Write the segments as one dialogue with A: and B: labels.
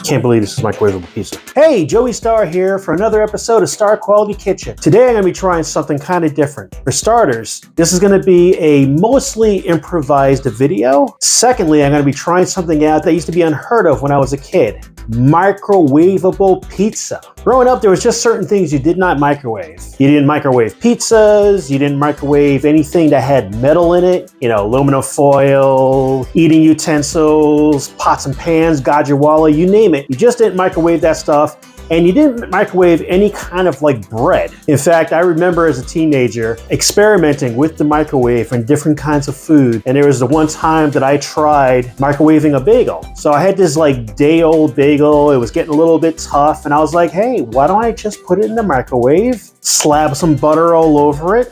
A: Can't believe this is microwavable pizza. Hey, Joey Starr here for another episode of Starr Quality Kitchen. Today I'm going to be trying something kind of different. For starters, this is going to be a mostly improvised video. Secondly, I'm going to be trying something out that used to be unheard of when I was a kid. Microwavable pizza. Growing up, there was just certain things you did not microwave. You didn't microwave pizzas, you didn't microwave anything that had metal in it, you know, aluminum foil, eating utensils, pots and pans, gajawala, you name it. You just didn't microwave that stuff. And you didn't microwave any kind of like bread. In fact, I remember as a teenager experimenting with the microwave and different kinds of food. And there was the one time that I tried microwaving a bagel. So I had this like day-old bagel. It was getting a little bit tough. And I was like, hey, why don't I just put it in the microwave, slab some butter all over it,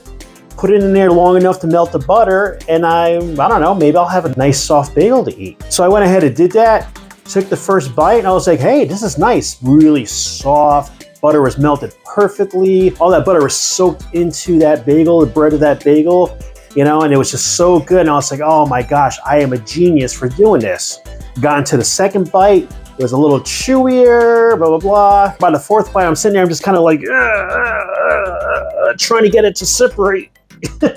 A: put it in there long enough to melt the butter, and I don't know, maybe I'll have a nice soft bagel to eat. So I went ahead and did that. Took the first bite and I was like, hey, this is nice. Really soft. Butter was melted perfectly. All that butter was soaked into that bagel, the bread of that bagel, you know, and it was just so good. And I was like, oh my gosh, I am a genius for doing this. Got into the second bite. It was a little chewier, blah, blah, blah. By the fourth bite, I'm sitting there, I'm just kind of like, trying to get it to separate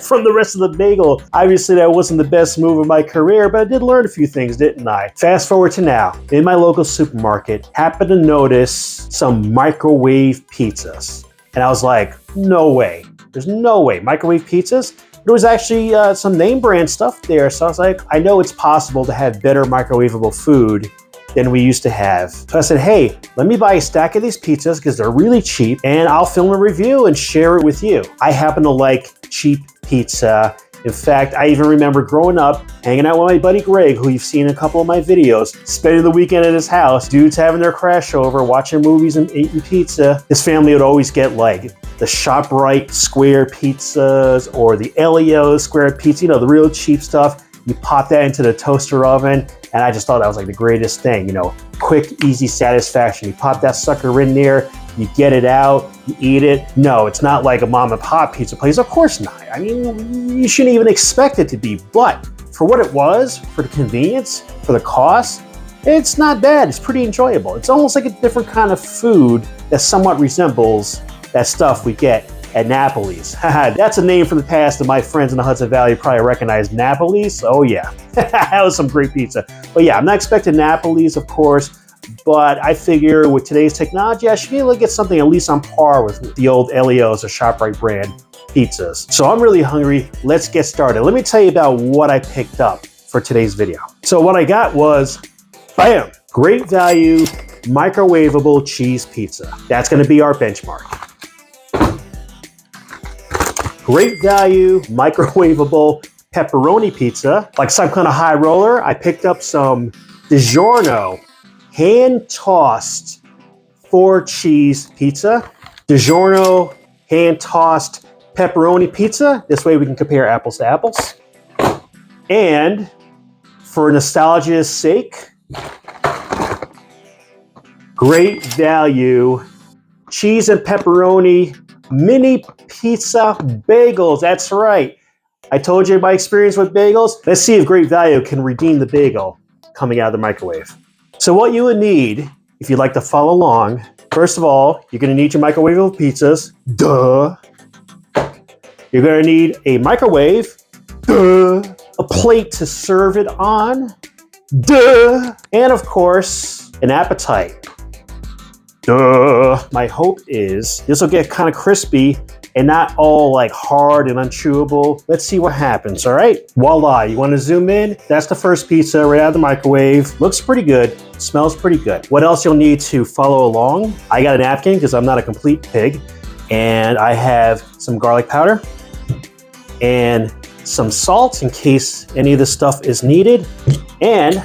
A: from the rest of the bagel. Obviously, that wasn't the best move of my career, but I did learn a few things, didn't I? Fast forward to now, in my local supermarket, happened to notice some microwave pizzas. And I was like, no way. There's no way. Microwave pizzas? There was actually some name brand stuff there. So I was like, I know it's possible to have better microwavable food than we used to have. So I said, hey, let me buy a stack of these pizzas because they're really cheap and I'll film a review and share it with you. I happen to like cheap pizza. In fact, I even remember growing up, hanging out with my buddy Greg, who you've seen in a couple of my videos, spending the weekend at his house, dudes having their crash over, watching movies and eating pizza. His family would always get like the ShopRite square pizzas or the Elio square pizza, you know, the real cheap stuff. You pop that into the toaster oven, and I just thought that was like the greatest thing, you know, quick, easy satisfaction. You pop that sucker in there, you get it out, you eat it. No, it's not like a mom and pop pizza place. Of course not. I mean, you shouldn't even expect it to be, but for what it was, for the convenience, for the cost, it's not bad. It's pretty enjoyable. It's almost like a different kind of food that somewhat resembles that stuff we get at Napoli's. That's a name from the past that my friends in the Hudson Valley probably recognize. Napoli's? Oh yeah, that was some great pizza. But yeah, I'm not expecting Napoli's, of course, but I figure with today's technology, I should be able to get something at least on par with the old Elio's or ShopRite brand pizzas. So I'm really hungry. Let's get started. Let me tell you about what I picked up for today's video. So what I got was, bam, great value, microwavable cheese pizza. That's gonna be our benchmark. Great value, microwavable pepperoni pizza, like some kind of high roller. I picked up some DiGiorno hand-tossed 4-cheese pizza. DiGiorno hand-tossed pepperoni pizza. This way we can compare apples to apples. And for nostalgia's sake, great value, cheese and pepperoni mini pizza bagels. That's right. I told you my experience with bagels. Let's see if great value can redeem the bagel coming out of the microwave. So what you would need, if you'd like to follow along, first of all, you're going to need your microwavable pizzas. Duh. You're going to need a microwave. Duh. A plate to serve it on. Duh. And of course, an appetite. Duh. My hope is this will get kind of crispy and not all like hard and unchewable. Let's see what happens, all right? Voila, you wanna zoom in? That's the first pizza right out of the microwave. Looks pretty good, smells pretty good. What else you'll need to follow along? I got a napkin because I'm not a complete pig. And I have some garlic powder and some salt in case any of this stuff is needed. And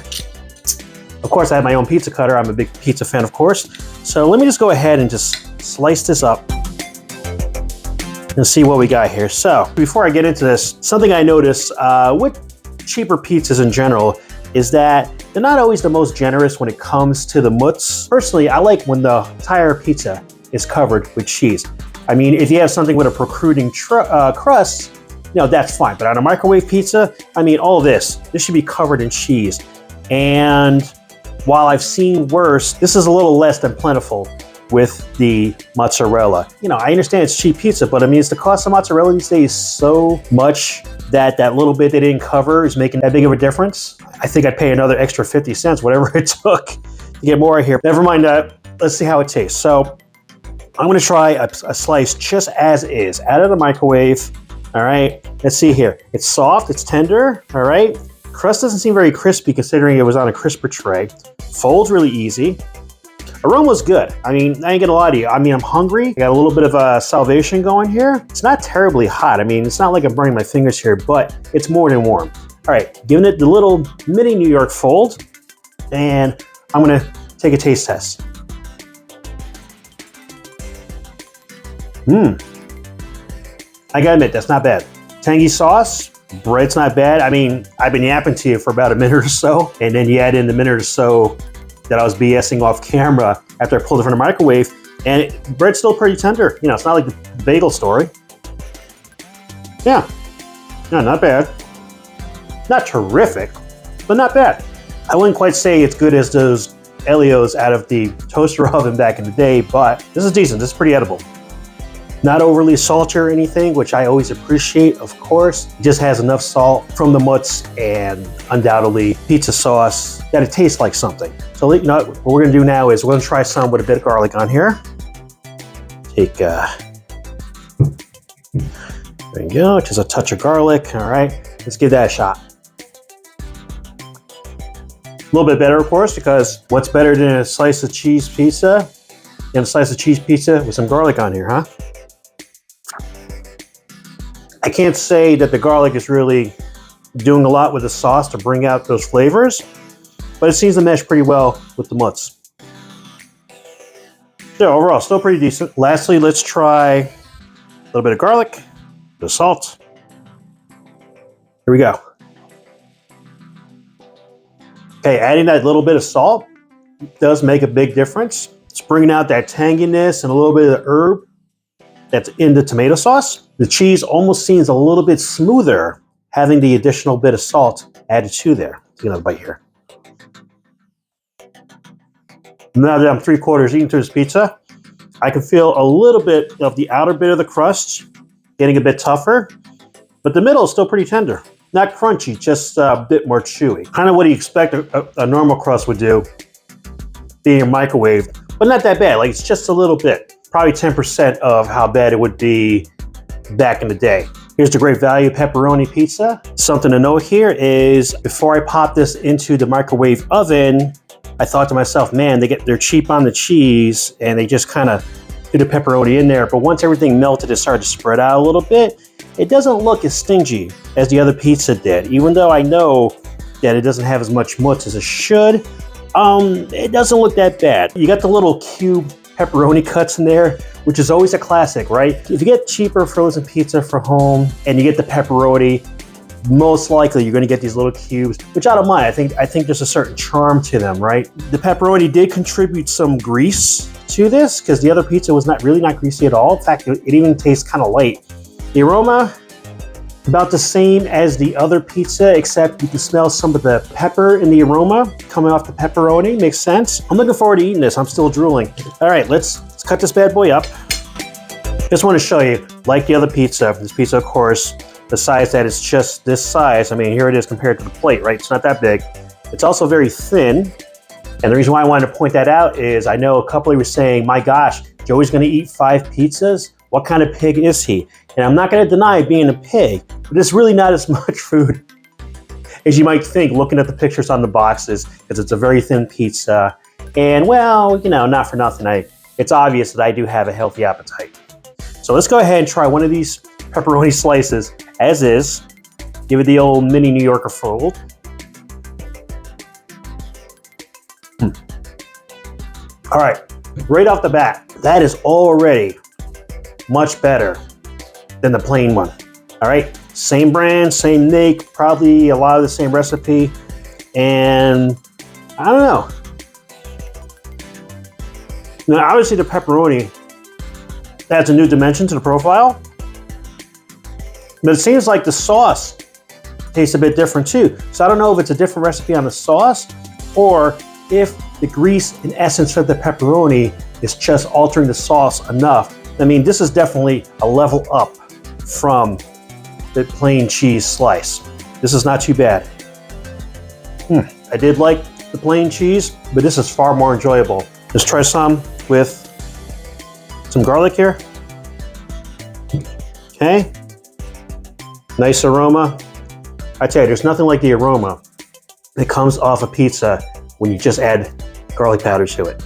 A: of course I have my own pizza cutter. I'm a big pizza fan, of course. So let me just go ahead and just slice this up and see what we got here. So before I get into this, something I noticed with cheaper pizzas in general is that they're not always the most generous when it comes to the mutts. Personally, I like when the entire pizza is covered with cheese. I mean, if you have something with a protruding crust, you know, that's fine. But on a microwave pizza, I mean, all this should be covered in cheese. And while I've seen worse, this is a little less than plentiful with the mozzarella. You know, I understand it's cheap pizza, but I mean, it's the cost of mozzarella these days so much that little bit they didn't cover is making that big of a difference. I think I'd pay another extra 50 cents, whatever it took to get more here. Never mind that. Let's see how it tastes. So I'm gonna try a slice just as is, out of the microwave. All right, let's see here. It's soft, it's tender, all right? Crust doesn't seem very crispy considering it was on a crisper tray. Folds really easy. Aroma's good. I mean, I ain't gonna lie to you. I mean, I'm hungry. I got a little bit of a salivation going here. It's not terribly hot. I mean, it's not like I'm burning my fingers here, but it's more than warm. All right, giving it the little mini New York fold, and I'm gonna take a taste test. I gotta admit, that's not bad. Tangy sauce, bread's not bad. I mean, I've been yapping to you for about a minute or so, and then you add in the minute or so that I was BSing off camera after I pulled it from the microwave, and bread's still pretty tender. You know, it's not like the bagel story. Yeah, no, not bad. Not terrific, but not bad. I wouldn't quite say it's good as those Elios out of the toaster oven back in the day, but this is decent. This is pretty edible. Not overly salty or anything, which I always appreciate, of course. It just has enough salt from the mutts and undoubtedly pizza sauce that it tastes like something. So you know, what we're gonna do now is we're gonna try some with a bit of garlic on here. Take, there you go, just a touch of garlic. All right, let's give that a shot. A little bit better, of course, because what's better than a slice of cheese pizza than a slice of cheese pizza with some garlic on here, huh? I can't say that the garlic is really doing a lot with the sauce to bring out those flavors, but it seems to mesh pretty well with the mutts. So overall, still pretty decent. Lastly, let's try a little bit of garlic, the salt. Here we go. Okay, adding that little bit of salt does make a big difference. It's bringing out that tanginess and a little bit of the herb that's in the tomato sauce. The cheese almost seems a little bit smoother having the additional bit of salt added to there. Take another bite here. Now that I'm 3/4 eaten through this pizza, I can feel a little bit of the outer bit of the crust getting a bit tougher, but the middle is still pretty tender. Not crunchy, just a bit more chewy. Kind of what you expect a normal crust would do being microwaved, but not that bad. Like, it's just a little bit. Probably 10% of how bad it would be back in the day. Here's the great value pepperoni pizza. Something to note here is before I pop this into the microwave oven, I thought to myself, man, they're cheap on the cheese and they just kind of threw the pepperoni in there. But once everything melted, it started to spread out a little bit. It doesn't look as stingy as the other pizza did, even though I know that it doesn't have as much mutts as it should. It doesn't look that bad. You got the little cube pepperoni cuts in there, which is always a classic, right? If you get cheaper frozen pizza from home and you get the pepperoni, most likely you're gonna get these little cubes, which I don't mind. I think there's a certain charm to them, right? The pepperoni did contribute some grease to this because the other pizza was not greasy at all. In fact, it even tastes kind of light. The aroma, about the same as the other pizza, except you can smell some of the pepper in the aroma coming off the pepperoni. Makes sense. I'm looking forward to eating this. I'm still drooling. All right, let's cut this bad boy up. Just want to show you, like the other pizza, this pizza, of course, the size that it's just this size. I mean, here it is compared to the plate, right? It's not that big. It's also very thin. And the reason why I wanted to point that out is I know a couple of you were saying, my gosh, Joey's going to eat 5 pizzas? What kind of pig is he? And I'm not going to deny being a pig, but it's really not as much food as you might think looking at the pictures on the boxes, because it's a very thin pizza. And well, you know, not for nothing, it's obvious that I do have a healthy appetite. So let's go ahead and try one of these pepperoni slices as is. Give it the old mini New Yorker fold. All right, right off the bat, that is already much better than the plain one. All right, same brand, same make, probably a lot of the same recipe. And I don't know. Now, obviously the pepperoni adds a new dimension to the profile, but it seems like the sauce tastes a bit different too. So I don't know if it's a different recipe on the sauce or if the grease and essence of the pepperoni is just altering the sauce enough. I mean, this is definitely a level up from the plain cheese slice. This is not too bad. I did like the plain cheese, but this is far more enjoyable. Let's try some with some garlic here. Okay. Nice aroma. I tell you, there's nothing like the aroma that comes off a pizza when you just add garlic powder to it.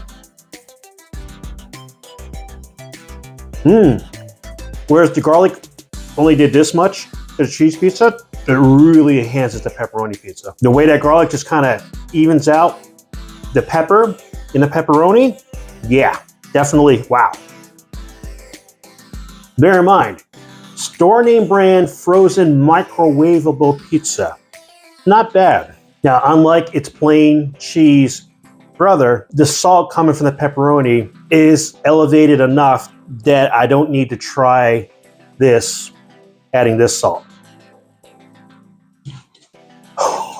A: Whereas the garlic only did this much to the cheese pizza, it really enhances the pepperoni pizza. The way that garlic just kind of evens out the pepper in the pepperoni, yeah, definitely, wow. Bear in mind, store name brand frozen microwavable pizza. Not bad. Now, unlike its plain cheese brother, the salt coming from the pepperoni is elevated enough that I don't need to try this, adding this salt.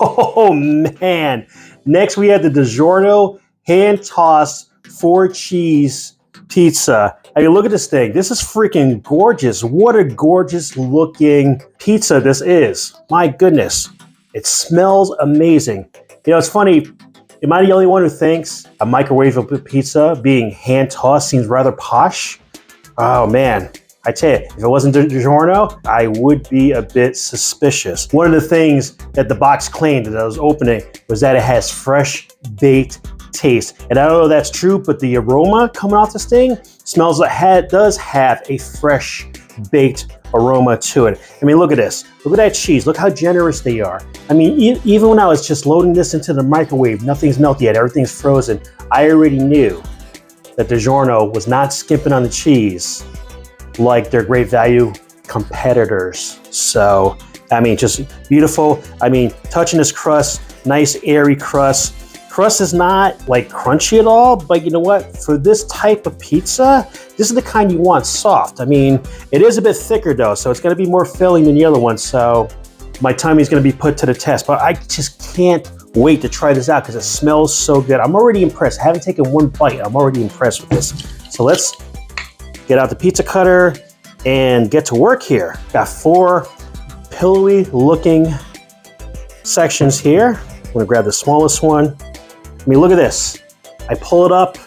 A: Oh man. Next we had the DiGiorno hand-tossed 4-cheese pizza. I mean, look at this thing. This is freaking gorgeous. What a gorgeous looking pizza this is. My goodness. It smells amazing. You know, it's funny. Am I the only one who thinks a microwavable pizza being hand-tossed seems rather posh? Oh man. I tell you, if it wasn't DiGiorno, I would be a bit suspicious. One of the things that the box claimed that I was opening was that it has fresh baked taste. And I don't know if that's true, but the aroma coming off this thing smells like it does have a fresh baked aroma to it. I mean, look at this. Look at that cheese. Look how generous they are. I mean, even when I was just loading this into the microwave, nothing's melted yet, everything's frozen. I already knew that DiGiorno was not skimping on the cheese like their great value competitors. So, I mean, just beautiful. I mean, touching this crust, nice airy crust. Crust is not like crunchy at all, but you know what? For this type of pizza, this is the kind you want soft. I mean, it is a bit thicker though, so it's gonna be more filling than the other one. So my tummy is gonna be put to the test, but I just can't wait to try this out because it smells so good. I'm already impressed. I haven't taken one bite. I'm already impressed with this. So let's get out the pizza cutter and get to work here. Got 4 pillowy looking sections here. I'm gonna grab the smallest one. I mean, look at this. I pull it up.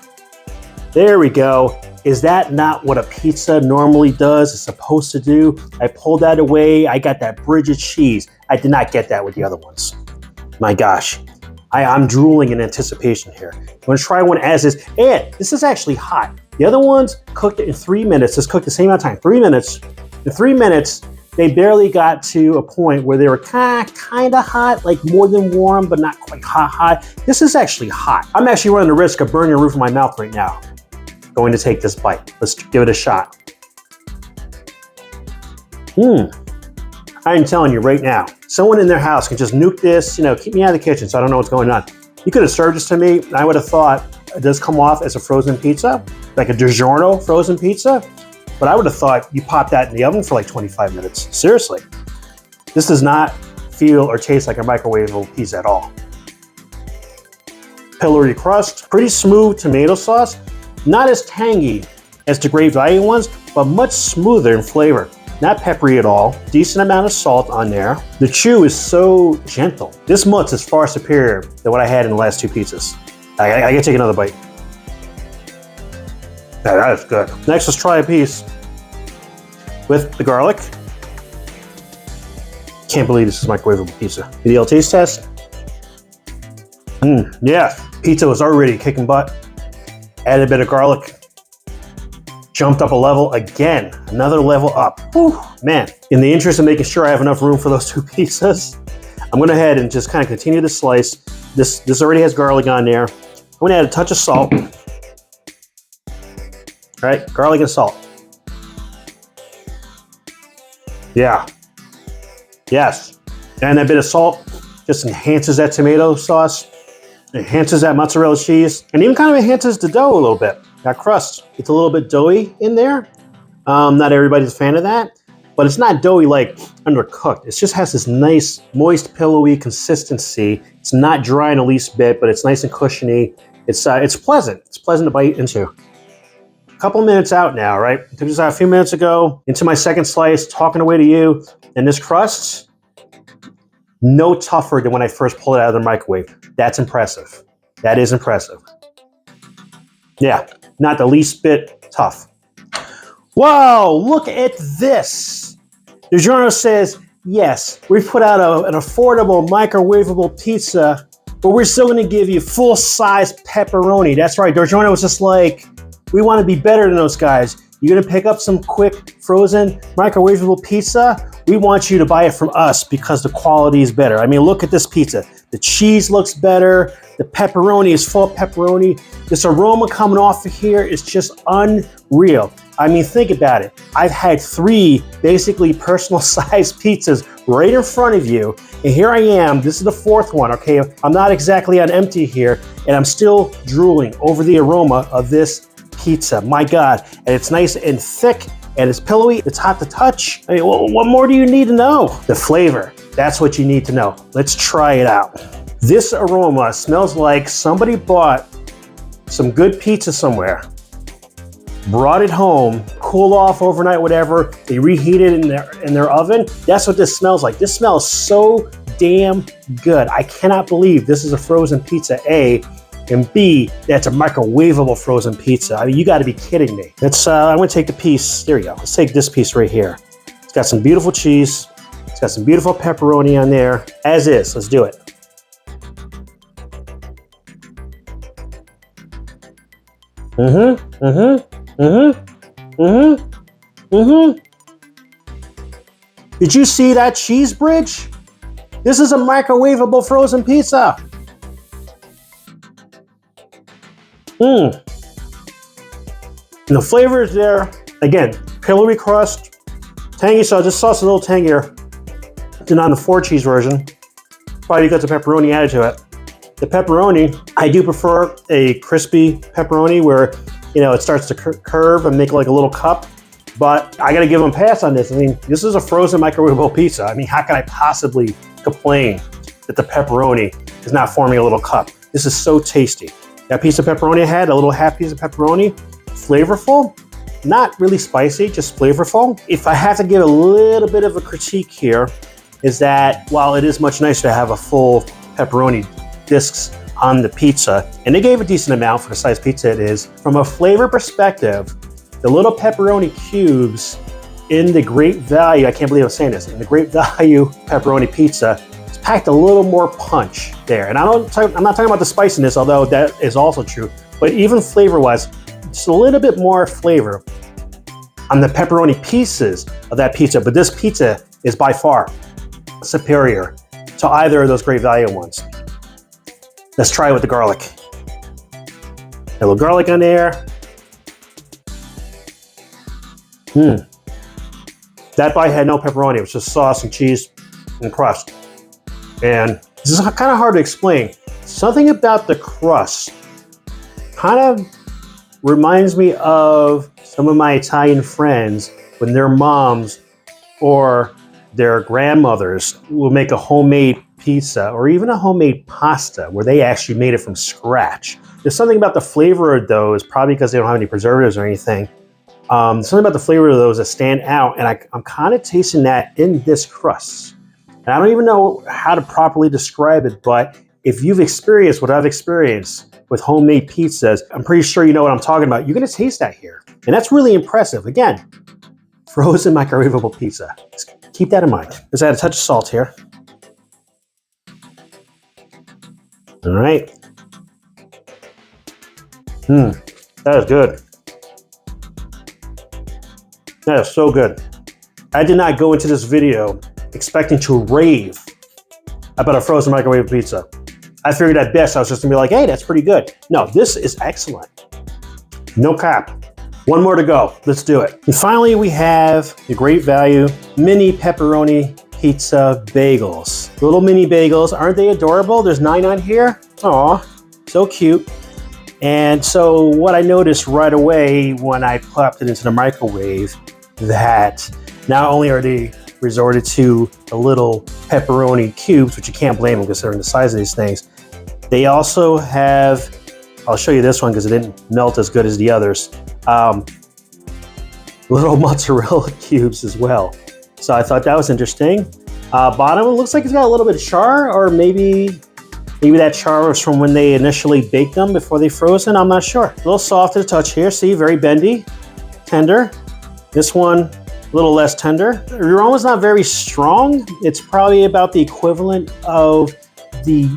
A: There we go. Is that not what a pizza normally does? It's supposed to do? I pulled that away. I got that bridge of cheese. I did not get that with the other ones. My gosh. I'm drooling in anticipation here. I'm gonna try one as is. And this is actually hot. The other ones cooked in 3 minutes. This cooked the same amount of time, 3 minutes. In 3 minutes, they barely got to a point where they were kind of hot, like more than warm, but not quite hot. This is actually hot. I'm actually running the risk of burning the roof of my mouth right now. Going to take this bite. Let's give it a shot. I'm telling you right now, someone in their house can just nuke this, you know, keep me out of the kitchen so I don't know what's going on. You could have served this to me, and I would have thought it does come off as a frozen pizza, like a DiGiorno frozen pizza, but I would have thought you pop that in the oven for like 25 minutes. Seriously. This does not feel or taste like a microwavable pizza at all. Pillory crust, pretty smooth tomato sauce, not as tangy as the great value ones, but much smoother in flavor. Not peppery at all, decent amount of salt on there. The chew is so gentle. This mutz is far superior than what I had in the last 2 pizzas. I gotta take another bite. Yeah, that is good. Next, let's try a piece with the garlic. Can't believe this is microwavable pizza. The taste test. Yeah, pizza was already kicking butt. Added a bit of garlic. Jumped up a level again. Another level up. Whew, man. In the interest of making sure I have enough room for those 2 pizzas, I'm gonna head and just kind of continue to slice. This already has garlic on there. I'm gonna add a touch of salt. All right, garlic and salt. Yeah. Yes. And that bit of salt just enhances that tomato sauce. enhances that mozzarella cheese and even kind of enhances the dough a little bit. That crust, it's a little bit doughy in there. Not everybody's a fan of that, but it's not doughy like undercooked. It just has this nice, moist, pillowy consistency. It's not dry in the least bit, but it's nice and cushiony. It's pleasant. It's pleasant to bite into. A couple minutes out now, right? I took this out a few minutes ago, into my second slice, talking away to you, and this crust, no tougher than when I first pulled it out of the microwave. That's impressive. That is impressive. Yeah, not the least bit tough. Whoa, look at this. DiGiorno says, yes, we put out an affordable microwavable pizza, but we're still gonna give you full-size pepperoni. That's right, DiGiorno was just like, we wanna be better than those guys. You're gonna pick up some quick frozen microwavable pizza? We want you to buy it from us because the quality is better. I mean, look at this pizza. The cheese looks better. The pepperoni is full of pepperoni. This aroma coming off of here is just unreal. I mean, think about it. I've had 3 basically personal sized pizzas right in front of you. And here I am. This is the 4th one, okay? I'm not exactly on empty here. And I'm still drooling over the aroma of this pizza. My God. And it's nice and thick. And it's pillowy, it's hot to touch. I mean, what more do you need to know? The flavor, that's what you need to know. Let's try it out. This aroma smells like somebody bought some good pizza somewhere, brought it home, cooled off overnight, whatever, they reheated it in their oven. That's what this smells like. This smells so damn good. I cannot believe this is a frozen pizza, A, and B, that's a microwavable frozen pizza. I mean, you gotta be kidding me. I'm gonna take the piece, there we go. Let's take this piece right here. It's got some beautiful cheese. It's got some beautiful pepperoni on there. As is, let's do it. Did you see that cheese bridge? This is a microwavable frozen pizza. And the flavor is there. Again, pillowy crust, tangy sauce. This sauce is a little tangier than on the 4-cheese version. Probably because the pepperoni added to it. The pepperoni, I do prefer a crispy pepperoni where, you know, it starts to curve and make like a little cup. But I gotta give them a pass on this. I mean, this is a frozen microwavable pizza. I mean, how can I possibly complain that the pepperoni is not forming a little cup? This is so tasty. That piece of pepperoni I had, a little half piece of pepperoni, flavorful, not really spicy, just flavorful. If I have to give a little bit of a critique here, is that while it is much nicer to have a full pepperoni discs on the pizza, and they gave a decent amount for the size pizza it is, from a flavor perspective, the little pepperoni cubes in the Great Value, I can't believe I'm saying this, in the Great Value pepperoni pizza, it's packed a little more punch there. And I'm not talking about the spiciness, although that is also true, but even flavor-wise, just a little bit more flavor on the pepperoni pieces of that pizza. But this pizza is by far superior to either of those Great Value ones. Let's try it with the garlic. A little garlic on there. That bite had no pepperoni. It was just sauce and cheese and crust. And this is kind of hard to explain. Something about the crust kind of reminds me of some of my Italian friends when their moms or their grandmothers will make a homemade pizza or even a homemade pasta where they actually made it from scratch. There's something about the flavor of those, probably because they don't have any preservatives or anything. Something about the flavor of those that stand out, and I'm kind of tasting that in this crust. And I don't even know how to properly describe it, but if you've experienced what I've experienced with homemade pizzas, I'm pretty sure you know what I'm talking about. You're gonna taste that here. And that's really impressive. Again, frozen microwavable pizza. Just keep that in mind. Let's add a touch of salt here. All right. That is good. That is so good. I did not go into this video expecting to rave about a frozen microwave pizza. I figured at best I was just gonna be like, hey, that's pretty good. No, this is excellent. No cap. One more to go. Let's do it. And finally, we have the Great Value mini pepperoni pizza bagels. Little mini bagels. Aren't they adorable? There's 9 on here. Aw. still cute. And so what I noticed right away when I popped it into the microwave, that not only are they resorted to the little pepperoni cubes, which you can't blame them considering the size of these things, they also have, I'll show you this one because it didn't melt as good as the others, little mozzarella cubes as well. So I thought that was interesting. Bottom, it looks like it's got a little bit of char, or maybe that char was from when they initially baked them before they frozen. I'm not sure. A little soft to the touch here. See, very bendy, tender. This one, a little less tender. The aroma's not very strong. It's probably about the equivalent of the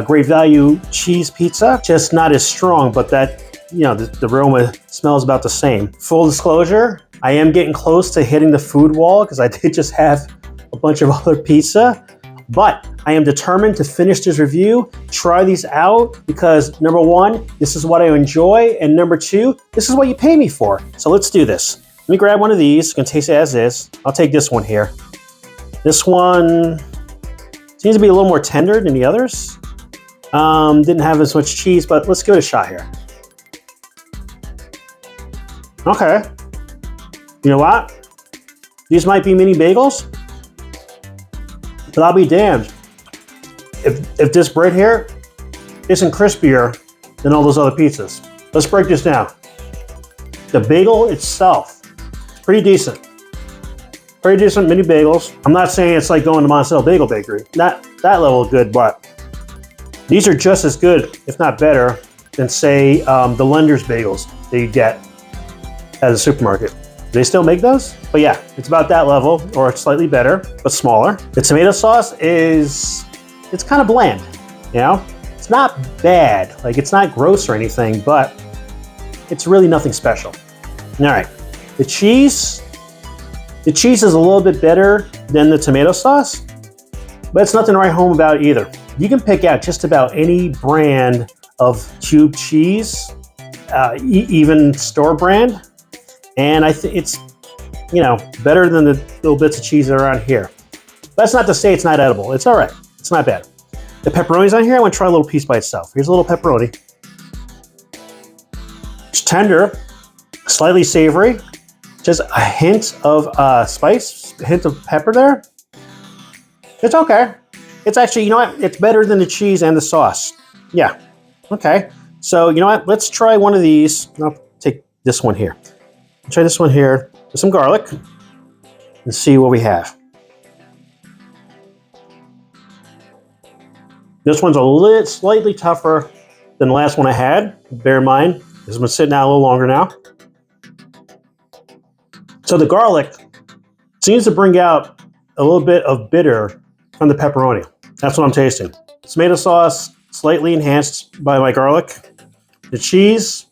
A: Great Value cheese pizza, just not as strong, but that, you know, the aroma smells about the same. Full disclosure, I am getting close to hitting the food wall because I did just have a bunch of other pizza, but I am determined to finish this review, try these out, because number one, this is what I enjoy, and number two, this is what you pay me for. So let's do this. Let me grab one of these. You can taste it as is. I'll take this one here. This one seems to be a little more tender than the others. Didn't have as much cheese, but let's give it a shot here. Okay. You know what? These might be mini bagels, but I'll be damned if this bread here isn't crispier than all those other pizzas. Let's break this down. The bagel itself is pretty decent. Pretty decent mini bagels. I'm not saying it's like going to Monticello Bagel Bakery. Not that level of good, but these are just as good, if not better, than say the Lender's bagels that you get at a supermarket. Do they still make those? But yeah, it's about that level, or slightly better, but smaller. The tomato sauce it's kind of bland, you know? It's not bad, like it's not gross or anything, but it's really nothing special. All right, the cheese is a little bit better than the tomato sauce, but it's nothing to write home about either. You can pick out just about any brand of cube cheese, even store brand, and I think it's, you know, better than the little bits of cheese that are on here. That's not to say it's not edible. It's all right. It's not bad. The pepperoni's on here. I want to try a little piece by itself. Here's a little pepperoni. It's tender, slightly savory, just a hint of spice, a hint of pepper there. It's okay. It's actually, you know what? It's better than the cheese and the sauce. Yeah. Okay. So, you know what? Let's try one of these. I'll take this one here. Try this one here with some garlic and see what we have. This one's a slightly tougher than the last one I had. Bear in mind, this has been sitting out a little longer now. So the garlic seems to bring out a little bit of bitter from the pepperoni. That's what I'm tasting. Tomato sauce, slightly enhanced by my garlic. The cheese,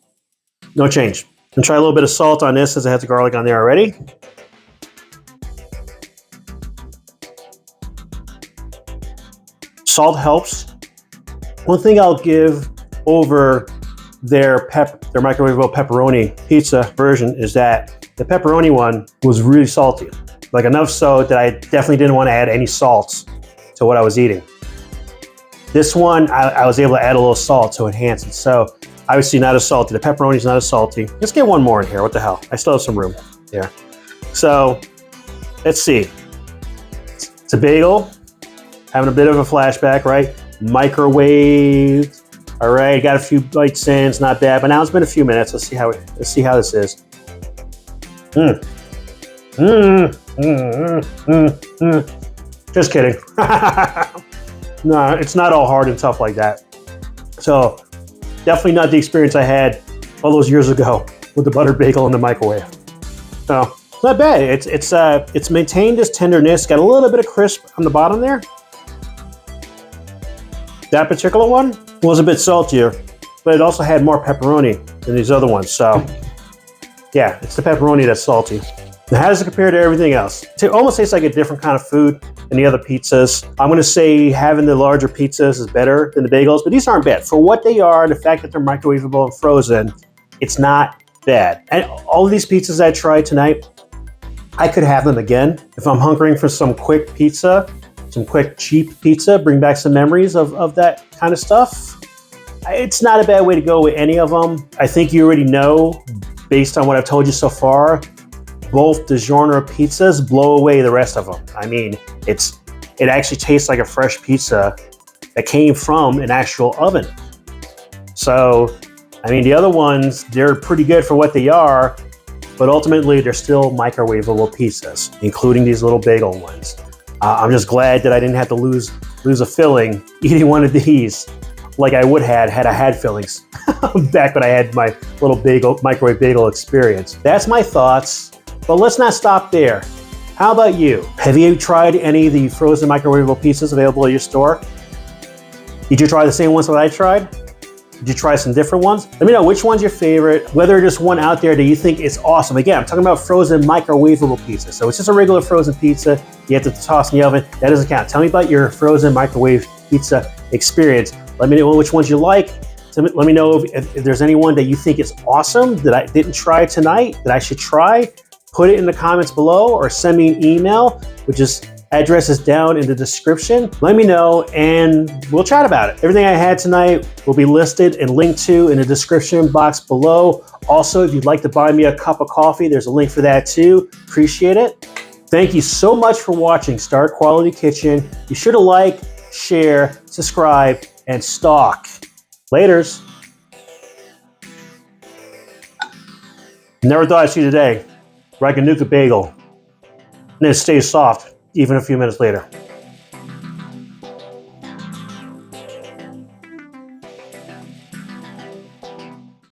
A: no change. And try a little bit of salt on this, as it has the garlic on there already. Salt helps. One thing I'll give over their microwavable pepperoni pizza version is that the pepperoni one was really salty. Like enough so that I definitely didn't want to add any salts to what I was eating. This one, I was able to add a little salt to enhance it. So obviously not as salty. The pepperoni's not as salty. Let's get one more in here. What the hell? I still have some room here. So let's see. It's a bagel. Having a bit of a flashback, right? Microwave. All right, got a few bites in. It's not bad, but now it's been a few minutes. Let's see how this is. Just kidding. No, it's not all hard and tough like that. So definitely not the experience I had all those years ago with the buttered bagel in the microwave. So it's not bad. It's maintained its tenderness. Got a little bit of crisp on the bottom there. That particular one was a bit saltier, but it also had more pepperoni than these other ones. So yeah, it's the pepperoni that's salty. Now, how does it compare to everything else? It almost tastes like a different kind of food than the other pizzas. I'm gonna say having the larger pizzas is better than the bagels, but these aren't bad. For what they are, the fact that they're microwavable and frozen, it's not bad. And all of these pizzas I tried tonight, I could have them again. If I'm hungering for some quick pizza, some quick cheap pizza, bring back some memories of that kind of stuff, It's not a bad way to go with any of them. I think you already know, based on what I've told you so far, both DiGiorno pizzas blow away the rest of them. I mean, it actually tastes like a fresh pizza that came from an actual oven. So, I mean, the other ones, they're pretty good for what they are, but ultimately they're still microwavable pizzas, including these little bagel ones. I'm just glad that I didn't have to lose a filling eating one of these, like I would have had I had fillings back when I had my little microwave bagel experience. That's my thoughts, but let's not stop there. How about you? Have you tried any of the frozen microwavable pizzas available at your store? Did you try the same ones that I tried? Did you try some different ones? Let me know which one's your favorite, whether there's one out there that you think is awesome. Again, I'm talking about frozen microwavable pizza. So it's just a regular frozen pizza. You have to toss in the oven. That doesn't count. Tell me about your frozen microwave pizza experience. Let me know which ones you like. Let me know if there's anyone that you think is awesome that I didn't try tonight that I should try. Put it in the comments below or send me an email, which is address is down in the description. Let me know and we'll chat about it. Everything I had tonight will be listed and linked to in the description box below. Also, if you'd like to buy me a cup of coffee, there's a link for that too. Appreciate it. Thank you so much for watching Starr Quality Kitchen. Be sure to like, share, subscribe, and stalk. Laters. Never thought I'd see today where I can nuke a bagel and it stays soft even a few minutes later.